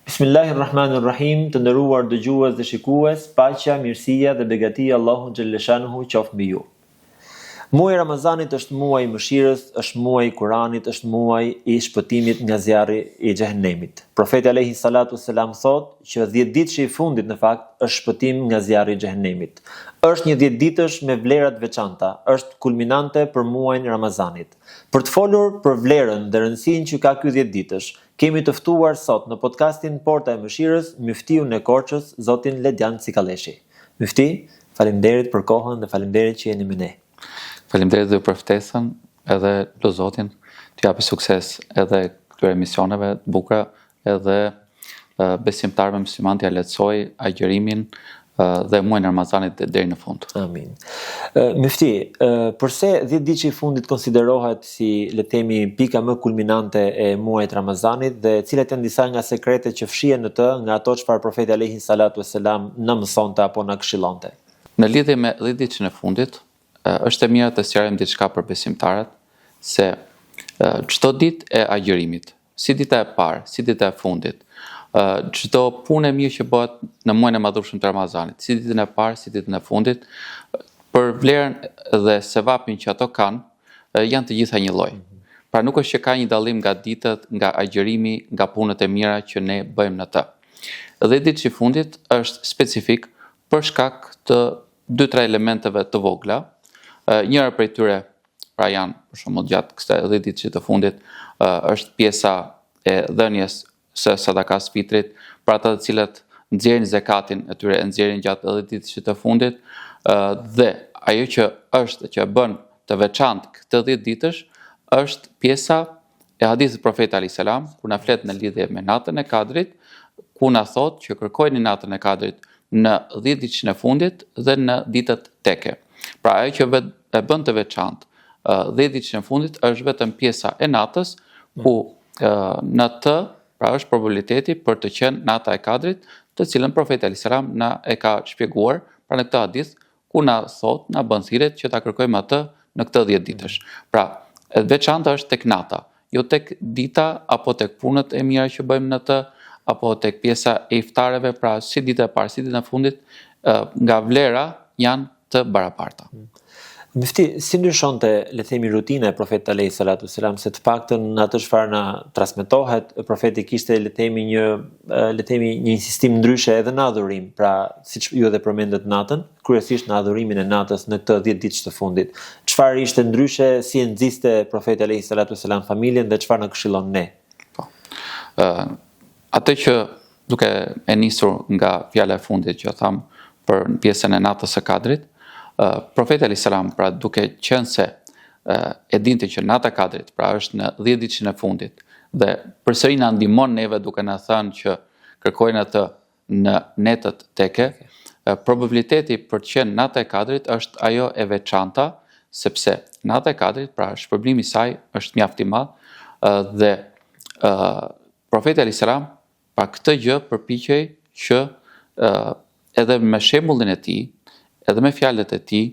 Bismillahirrahmanirrahim, të nderuar dëgjues dhe shikues, paqja, mirësia dhe begatia e Allahut xhaleshanuhu qoftë mbi ju. Muaji i Ramazanit është muaji i mëshirës, është muaji i Kuranit, është muaji i shpëtimit nga zjarri i xhehenemit. Profeti alayhi salatu wassalam thotë që 10 ditësh i fundit në fakt është shpëtim nga zjarri i xhehenemit. Është një 10 ditësh me vlera të veçanta, është kulminante për muajin e Ramazanit. Për të folur për vlerën dhe rëndësinë që ka ky 10 ditësh, kemi të ftuar sot në podcastin Porta e Mëshirës Myftiun e Korçës, zotin Ledian Cikaleshi. Myfti, faleminderit për kohën dhe faleminderit që jeni me ne. Faleminderit dhe për ftesën, edhe do zotin të japi sukses edhe këtyre emisioneve të bukura, edhe besimtarëve musliman t'ia lehtësoj agjërimin dhe muajin e Ramazanit deri në fund. Amin. Myfti, përse 10 ditë i fundit konsiderohet si, le të themi, pika më kulminante e muajit Ramazanit dhe cilat janë disa nga sekretet që fshihen në të nga ato çfarë profeti alayhi salatu wassalam na mësonte apo na këshillonte? Në lidhje me 10 ditën e fundit, është e mirë të sqarojmë diçka për besimtarët, se çdo ditë e agjërimit, si dita e parë, si dita e fundit, çdo punë e mirë që bëhet në muajin e madhëshëm të Ramazanit, si ditën e parë, si ditën e fundit, për vlerën dhe sevapin që ato kanë, janë të gjitha një lloj. Pra nuk është që ka një dallim nga ditët, nga agjërimi, nga punët e mira që ne bëjmë në të. 10 ditës i fundit është specifik për shkak të 2-3 elementeve të vogla. Njëra prej tyre, pra janë, për shembull, gjatë kësaj 10 ditësh të fundit, është pjesa e dhënies së sadakas fitrit, për ata të cilët nxjerrin zakatin e tyre, e nxjerrin gjatë 10 ditësh të fundit, dhe ajo që bën të veçantë këtë 10 ditësh është pjesa e hadithit profetit alayhis salam, kur na flet në lidhje me natën e Kadrit, ku na thotë që kërkojeni natën e Kadrit në 10 ditën e fundit dhe në ditët teke. Pra ajo që e bën të veçantë 10 ditën e fundit është vetëm pjesa e natës, ku në të pra është probabiliteti për të qenë nata e Kadrit, të cilën profeti alayhis salam na e ka shpjeguar pra në këtë hadith, ku na thotë, na bën thirrje që ta kërkojmë atë në këtë 10 ditësh. Pra, e veçanta është tek nata, jo tek dita apo tek punët e mira që bëjmë në të, apo tek pjesa e iftareve, pra si dita e parë, si dita e fundit, nga vlera janë të barabarta. Myfti, si ndryshonte, le të themi, rutina e profetit alayhi salatu wassalam, se të paktën në atë çfarë na transmetohet, profeti kishte le të themi një insistim ndryshe edhe në adhurim, pra siç ju edhe përmendet natën, kryesisht në adhurimin e natës në këtë 10 ditësh të fundit. Çfarë ishte ndryshe, si e nxiste profeti alayhi salatu wassalam familjen dhe çfarë na këshillon ne? Po. Atë që duke e nisur nga fjala e fundit që tham për pjesën e natës së Kadrit, profeti alayhis salam, pra duke qenë se e dinte që nata e Kadrit, pra është në 10 ditën e fundit, dhe përsëri na ndihmon neve duke na thënë që kërkojnë atë në netët teke, probabiliteti për të qenë nata e Kadrit është ajo e veçanta, sepse nata e Kadrit, pra shpërblimi i saj është mjaft i madh, dhe profeti alayhis salam pa këtë gjë përpiqej që edhe me shembullin e tij, edhe me fjalët e tij,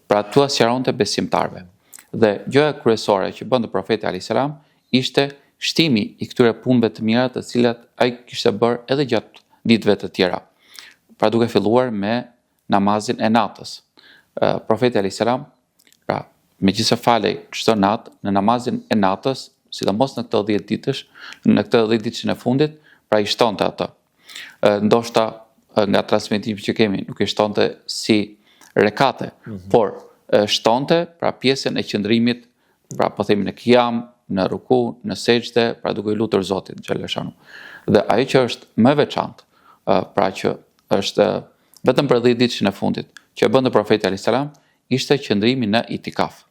pra tua sqaronte besimtarve. Dhe gjëja kryesore që bënte profeti alayhis salam ishte shtimi i këtyre punëve të mira të cilat ai kishte bërë edhe gjatë ditëve të tjera. Pra duke filluar me namazin e natës. Profeti alayhis salam, pra megjithëse falej çdo natë, në namazin e natës, sidomos në këto 10 ditësh, në këtë 10 ditën e fundit, pra i shtonte atë. Ndoshta nga transmetimi që kemi, nuk i shtonte si rekate, por shtonte pra pjesën e qëndrimit, pra po themi në qiyam, në ruku, në sejdë, pra duke i lutur Zotit xhaleshanu. Dhe ajo që është më veçantë, pra që është vetëm për 10 ditën e fundit, që e bënte profeti alayhis salam, ishte qëndrimi në itikaf.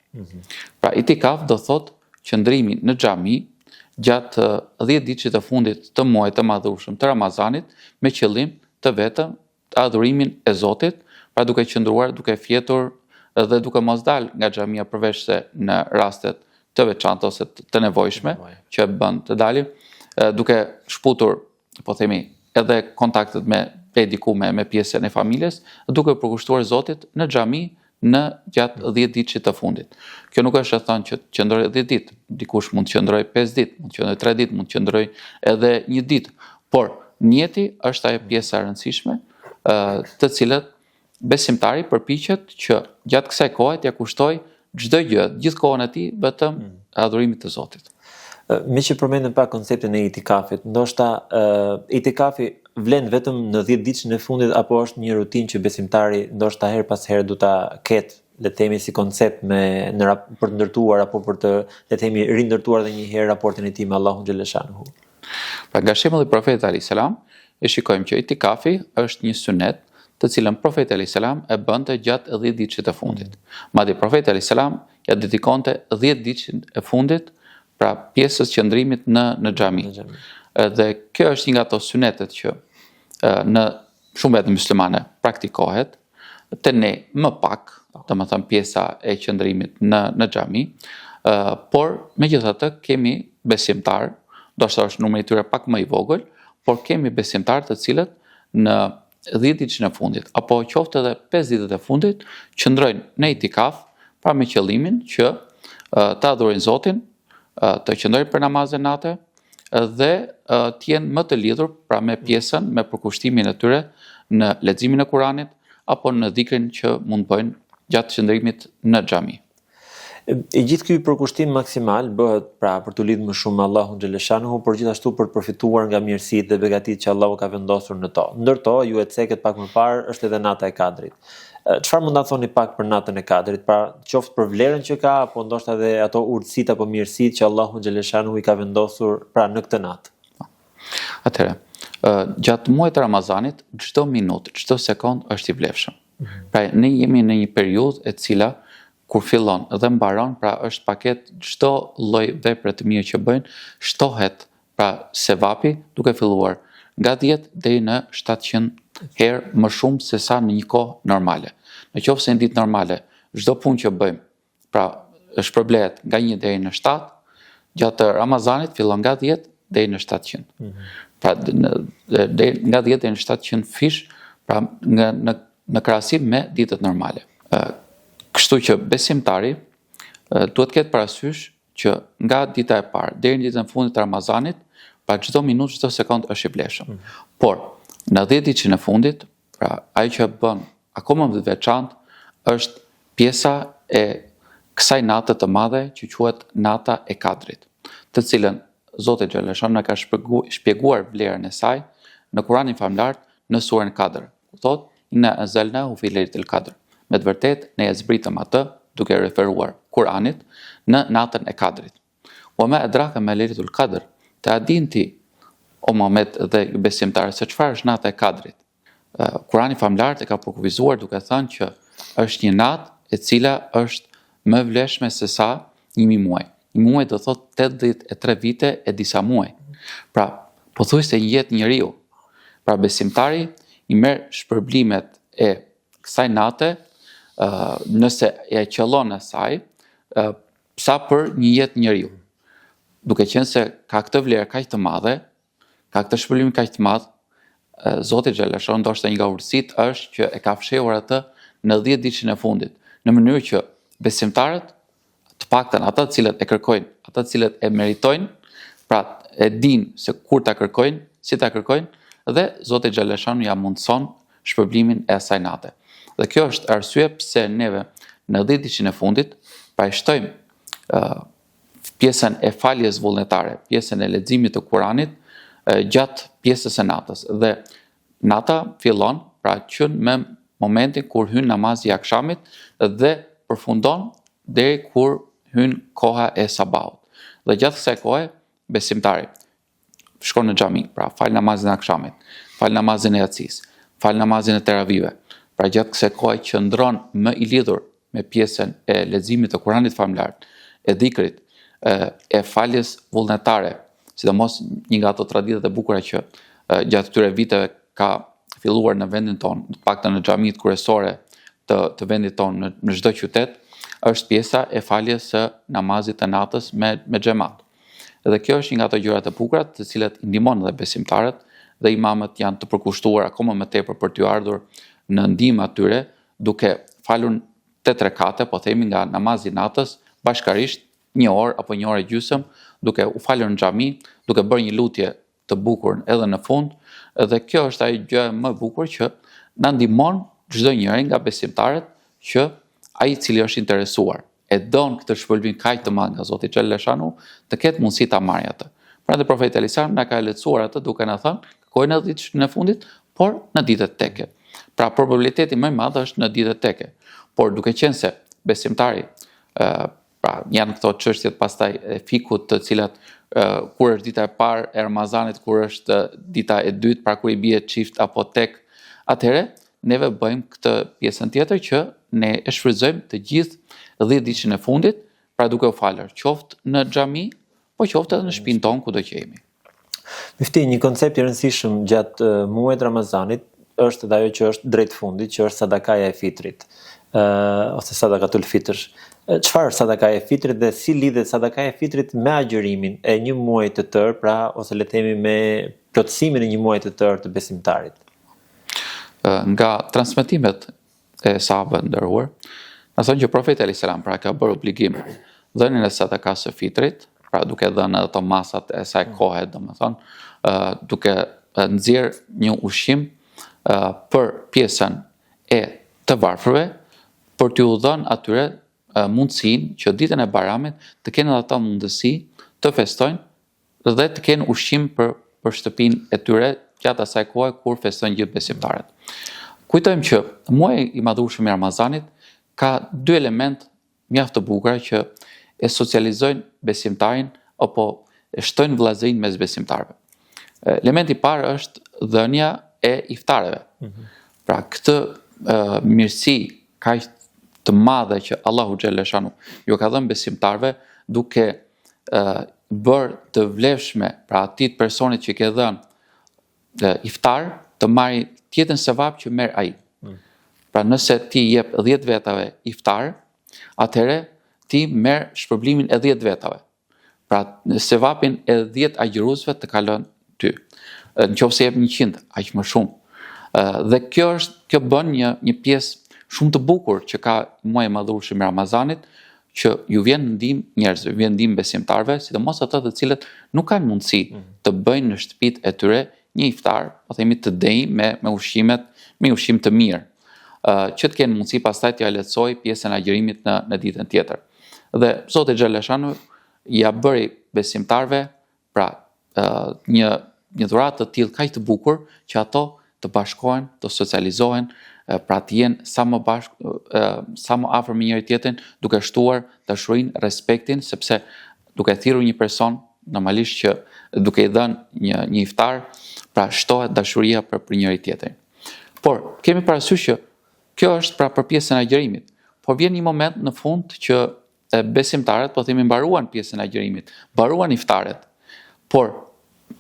Pra itikaf do thotë qëndrimi në xhami gjatë 10 ditësh të fundit të muajit të madhëshëm të Ramazanit, me qëllim të vetëm të adhurimin e Zotit, pra duke qëndruar, duke fjetur dhe duke mos dalë nga xhamia përveç se në rastet të veçanta ose të nevojshme që bën të dalim, duke shputur, po themi, edhe kontaktet me pjesën e familjes, duke përkushtuar Zotit në xhami në gjatë 10 ditësh të fundit. Kjo nuk është të thënë që qëndroj 10 ditë, dikush mund të qëndroj 5 ditë, mund të qëndroj 3 ditë, mund të qëndroj edhe 1 ditë, por Niyeti është ajo pjesë e rëndësishme, të cilët besimtari përpiqet që gjatë kësaj kohe t'ia kushtoj çdo gjë, gjithë kohën e tij vetëm adhurimit të Zotit. Me që përmendëm pak konceptin e itikafit, ndoshta itikafi vlen vetëm në 10 ditën e fundit apo është një rutinë që besimtari ndoshta her pas here do ta ketë, le të themi si koncept për të ndërtuar apo për të, le të themi, rindërtuar edhe një herë raportin e tij me Allahun xhaleshanuhu. Pra nga shembulli i Profetit alayhis salam, e shikojmë që itikafi është një sunet të cilën Profeti alayhis salam e bënte gjatë 10 ditëve të fundit. Madje Profeti alayhis salam ja dedikonte 10 ditët e fundit pra pjesës qëndrimit në xhami. Dhe kjo është një nga ato sunetet që në shumë vende muslimane praktikohet, te ne më pak, domethënë pjesa e qëndrimit në xhami, por megjithatë kemi besimtar, ndoshta është numri i tyre pak më i vogël, por kemi besimtar të cilët në 10 ditën e fundit apo qoftë edhe 5 ditët e fundit qëndrojnë në itikaf, pra me qëllimin që të adhurojnë Zotin, të qëndrojnë për namazin natë dhe të jenë më të lidhur pra me pjesën, me përkushtimin e tyre në leximin e Kuranit apo në dhikrin që mund bëjnë gjatë qëndrimit në xhami. I gjithë ky përkushtim maksimal bëhet pra për të lidhur më shumë me Allahun xhaleshanuhu, por gjithashtu për të përfituar nga mirësitë dhe begatitë që Allahu ka vendosur në to. Ndërto, ju e cekët pak më parë, është edhe nata e Kadrit. Çfarë mund ta thoni pak për natën e Kadrit, pra qoftë për vlerën që ka apo ndoshta edhe ato urtësitë apo mirësitë që Allahu xhaleshanuhu i ka vendosur pra në këtë natë? Atëherë, gjatë muajit të Ramazanit, çdo minutë, çdo sekond është i vlefshëm. Pra ne jemi në një periudhë e cila kur fillon dhe mbaron, pra është paket çdo lloj vepre të mira që bëjnë, shtohet pra sevapi duke filluar nga 10 deri në 700 herë më shumë se sa në një kohë normale. Në qoftë se në ditë normale, çdo punë që bëjmë, pra është shpërblet nga 1 deri në 7, gjatë Ramazanit fillon nga 10 deri në 700. Pra nga 10 deri në 700 fish, pra në krahasim me ditët normale. Kështu që besimtari duhet ketë parasysh që nga dita e parë deri në ditën e fundit të Ramazanit, pra çdo minutë, çdo sekond është i vlefshëm. Por në 10 ditën e fundit, pra ajo që bën akoma më të veçantë është pjesa e kësaj nate të madhe që quhet nata e Kadrit, të cilën Zoti xhaleshan na ka shpjeguar vlerën e saj në Kuranin famlar në surën Kadr. Thotë: "Inna anzalnahu fi lailatil qadr." Me të vërtetë ne e zbritëm atë, duke referuar Kuranit, në natën e Kadrit. "Wa ma adraka ma lailatul qadr." Të adin ti, o Muhammed dhe besimtarë, se çfarë është nata e Kadrit. Kurani famlar e ka përkufizuar duke thënë që është një natë e cila është më vlefshme se sa 1000 muaj. Një muaj do thotë 83 vite e disa muaj. Pra, pothuajse një jetë njeriu. Pra besimtari i merr shpërblimet e kësaj nate, nëse e qëllon asaj, sa për një jetë njeriu. Duke qenë se ka këtë vlerë kaq të madhe, ka këtë shpërblim kaq të madh, Zoti xhaleshan ndoshta një nga urtësitë është që e ka fshehur atë në 10 ditën e fundit, në mënyrë që besimtarët, të paktën ata të cilët e kërkojnë, ata të cilët e meritojnë, pra e dinë se kur ta kërkojnë, si ta kërkojnë, dhe Zoti xhaleshan ja mundson shpërblimin e asaj nate. Dhe kjo është arsye pse neve në 10 ditën e fundit pra e shtojmë pjesën e faljes vullnetare, pjesën e leximit të Kuranit gjatë pjesës e natës. Dhe nata fillon pra që me momentin kur hyn namazi i akşamit dhe përfundon deri kur hyn koha e sabahut. Dhe gjatë kësaj kohe besimtari shkon në xhami, pra fal namazin e akşamit, fal namazin e yatsis, fal namazin e teravive. Pra gjatë kësaj kohe qëndron më i lidhur me pjesën e leximit të Kuranit famlar, e dhikrit, e faljes vullnetare, sidomos një nga ato traditat e bukura që gjatë këtyre viteve ka filluar në vendin tonë, të paktën në xhamit kryesore të vendit tonë në çdo qytet, është pjesa e faljes së namazit të natës me xhamat. Dhe kjo është një nga ato gjërat e bukura të cilat i ndihmon edhe besimtarët dhe imamët janë të përkushtuar akoma më tepër për t'u ardhur në ndihmë atyre, duke falur 8 rekate, po themi nga namazi i natës, bashkarisht 1 orë apo 1 orë e gjysmë, duke u falur në xhami, duke bërë një lutje të bukur edhe në fund, dhe kjo është ajo gjë më e bukur që na ndihmon çdo njeri nga besimtarët që ai i cili është interesuar e don këtë shpërblim kaq të madh nga Zoti xhaleshanu të ketë mundësi ta marrë atë. Prandaj profeti Elisam na ka lehtësuar atë duke na thënë, kërkojnë në ditën e fundit, por në ditët teke. Pra probabiliteti më i madh është në ditët teke. Por duke qenë se besimtari pra janë këto çështjet pastaj e fikut të cilat kur është dita e parë e Ramazanit, kur është dita e dytë, pra kur i bie çift apo tek, atëherë neve bëjmë këtë pjesën tjetër që ne e shfrytëzojmë të gjithë 10 ditën e fundit, pra duke u falur qoftë në xhami, po qoftë edhe në shtëpinë tonë kudo që jemi. Mifti, një koncept i rëndësishëm gjatë muajit Ramazanit është edhe ajo që është drejt fundit, që është sadakaja e fitrit, ose sadakatul fitr. Çfarë është sadakaja e fitrit dhe si lidhet sadakaja e fitrit me agjërimin e një muaji të tërë, pra ose le të themi me plotësimin e një muaji të tërë të besimtarit? Nga transmetimet e sahabëve nderuar, na thonë që profeti alayhis salam pra ka bërë obligim dhënien e sadakas së fitrit, pra duke dhënë ato masat e saj kohe, domethënë, duke nxjerr një ushqim për pjesën e të varfërve, për t'u dhënë atyre mundësinë që ditën e Bayramit të kenë ata mundësi të festojnë dhe të kenë ushqim për shtëpinë e tyre gjatë asaj kohe kur festojnë gjithë besimtarët. Kujtojmë që muaji i madhëshëm i Ramazanit ka dy element mjaft të bukura që e socializojnë besimtarin apo e shtojnë vëllazërinë mes besimtarëve. Elementi i parë është dhënia e iftareve. Pra këtë mirësi kaq të madhe që Allahu xhaleshanu ju ka dhënë besimtarëve duke bërë të vlefshme pra atij personit që ke dhënë iftar të marrë tjetën sevap që merr ai. Pra nëse ti jep 10 vetave iftar, atëherë ti merr shpërblimin e 10 vetave. Pra sevapin e 10 agjëruesve të kalon ty. Nëse jep 100, aq më shumë. Dhe kjo bën një pjesë shumë të bukur që ka muaji i madhëshëm i Ramazanit, që ju vjen ndihmë njerëzve, vjen ndihmë besimtarëve, sidomos ata të cilët nuk kanë mundësi të bëjnë në shtëpitë e tyre një iftar, po themi të dej me ushqim të mirë, që të kenë mundësi pastaj t'ia lehtësoj pjesën e agjërimit në ditën tjetër. Dhe Zoti xhaleshanu ja bëri besimtarëve pra një dhuratë të tillë kaq të bukur që ato të bashkohen, të socializohen, pra të jenë sa më afër me njëri tjetrin, duke shtuar dashurinë, respektin, sepse duke thirrur një person, normalisht që duke i dhënë një iftar, pra shtohet dashuria për njëri tjetrin. Por kemi parasysh që kjo është pra për pjesën e agjërimit, por vjen një moment në fund që besimtarët, po themi, mbaruan pjesën e agjërimit, mbaruan iftaret, por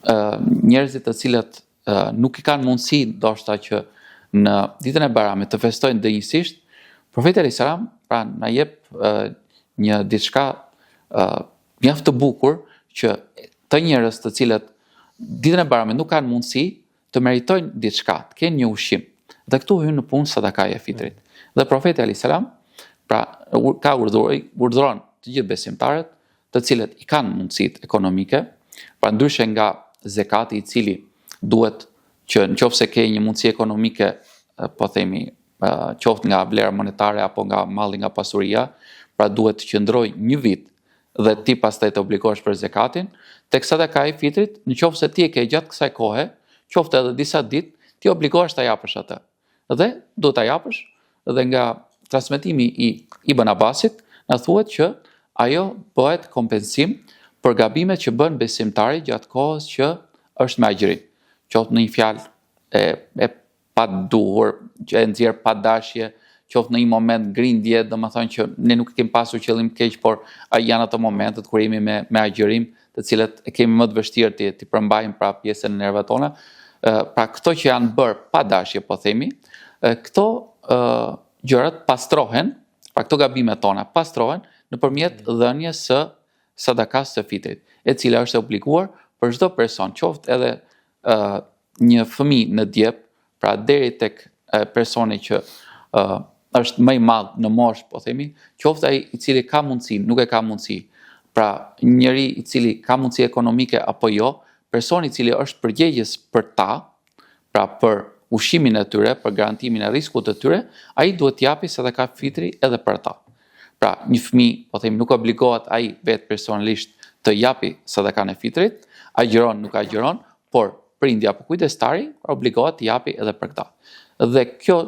njerëzit të cilët nuk i kanë mundësi ndoshta që në ditën e Bayramit të festojnë dënjësisht, profeti alayhis salam pra na jep një diçka mjaft të bukur që të njerëz të cilët ditën e Bayramit nuk kanë mundësi të meritojnë diçka, të kenë një ushqim. Dhe këtu hyn në punë sadakaja e fitrit. Dhe profeti alayhis salam pra ka urdhëron të gjithë besimtarët, të cilët i kanë mundësitë ekonomike, pra ndryshe nga zekati i cili duhet që nëse ke një mundësi ekonomike, po themi, qoftë nga vlera monetare apo nga malli, nga pasuria, pra duhet të qëndroj një vit dhe ti pastaj të obligohesh për zekatin, tek sadakaja e fitrit, nëse ti e ke gjatë kësaj kohe, qoftë edhe disa ditë, ti obligohesh ta japësh atë. Dhe duhet ta japësh, dhe nga transmetimi i Ibn Abbasit, na thuhet që ajo bëhet kompensim për gabimet që bën besimtari gjatë kohës që është me agjërim. Qoftë në një fjalë e pa duhur, që e nxjerr pa dashje, qoftë në një moment grindje, domethënë që ne nuk kemi pasur qëllim keq, por janë ato momentet kur jemi me agjërim, të cilët e kemi më të vështirë ti përmbajmë pra pjesën e nervave tona. Pra këto që janë bërë pa dashje, po themi, këto gjërat pastrohen, pra këto gabimet tona pastrohen nëpërmjet dhënies së sadakas së fitrit, e cila është obliguar për çdo person, qoftë edhe një fëmijë në djep, pra deri tek personi që është më i madh në moshë, po themi, qoftë ai i cili ka mundësi, nuk e ka mundësi, pra njëri i cili ka mundësi ekonomike apo jo, personi i cili është përgjegjës për ta, pra për ushimin e tyre, për garantimin e riskut të tyre, ai duhet t'japi sadaka fitri edhe për ta. Pra, një fëmijë, po them, nuk obligohet ai vetë personalisht të japi sadakan e fitrit, agjeron, nuk agjeron, por prindi apo kujdestari obligohet të japi edhe për këta. Dhe kjo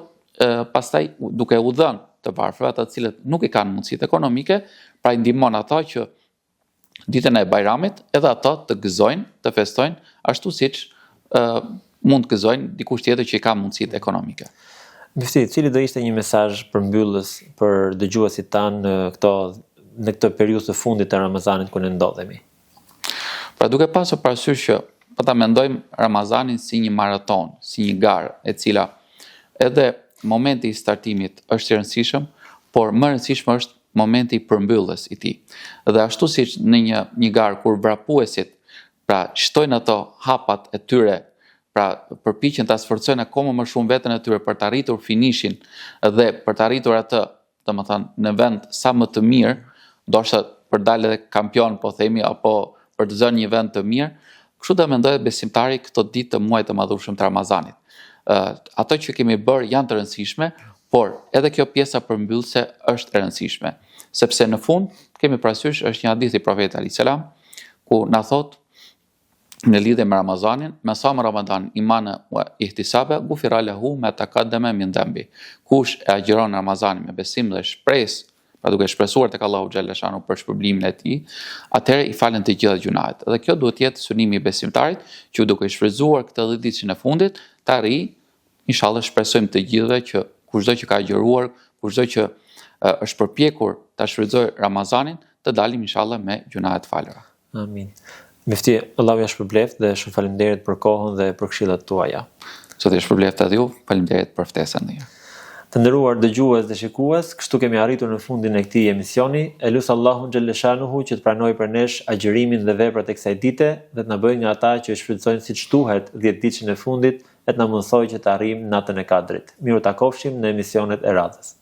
pastaj duke u dhënë të varfërve, ata të cilët nuk i kanë mundësitë ekonomike, pra i ndihmon ata që ditën e Bajramit edhe ata të gëzojnë, të festojnë, ashtu siç mund të gëzojnë dikush tjetër që i ka mundësitë ekonomike. Mifti, cili do ishte një mesazh përmbyllës për dëgjuesit tanë në këtë periudhë të fundit të Ramazanit ku ne ndodhemi? Pra duke pasur parasysh që po ta mendojmë Ramazanin si një maraton, si një garë, e cila edhe momenti i startimit është i rëndësishëm, por më rëndësishëm është momenti i përmbylljes i tij. Dhe ashtu siç në një garë kur vrapuesit pra shtojnë ato hapat e tyre, pra përpiqen ta sforcojnë akoma më shumë veten e tyre për të arritur finishin dhe për të arritur atë, domethënë në vend sa më të mirë, ndoshta për dalë edhe kampion, po themi, apo për të zënë një vend të mirë, kështu do mendohet besimtari këto ditë të muajit të madhëshëm të Ramazanit. Ato që kemi bërë janë të rëndësishme, por edhe kjo pjesa përmbyllëse është e rëndësishme, sepse në fund kemi parasysh është një hadith i Profetit alayhis salam ku na thotë në lidhje me Ramazanin, me sa më Ramadan imana wa ihtisaba ghufira lahu ma taqaddama min dhanbi. Kush e agjiron Ramazanin me besim dhe shpresë, pra duke shpresuar tek Allahu xhalla shanu për shpërblimin e tij, atëherë i falen të gjitha gjunahet. Dhe kjo duhet të jetë synimi i besimtarit, që duke shfrytzuar këtë 10 ditë në fundit, të arrijë, inshallah shpresojmë të gjithëve që kushdo që ka agjëruar, kushdo që është përpjekur ta shfrytëzojë Ramazanin, të dalim inshallah me gjunahet falura. Amin. Mifti, Allahu ja shpërbleft dhe shumë faleminderit për kohën dhe për këshillat tuaja. Zoti ju shpërbleft edhe ju, faleminderit për ftesën e ju. Të nderuar dëgjues dhe shikues, kështu kemi arritur në fundin e këtij emisioni. Elus Allahun xhelle shanuhu që të pranojë për nesh agjërimin dhe veprat e kësaj dite dhe të na bëjë nga ata që shfrytëzojnë siç duhet 10 ditën e fundit e të na mundsojë që të arrijmë natën e Kadrit. Miru takofshim në emisionet e radhës.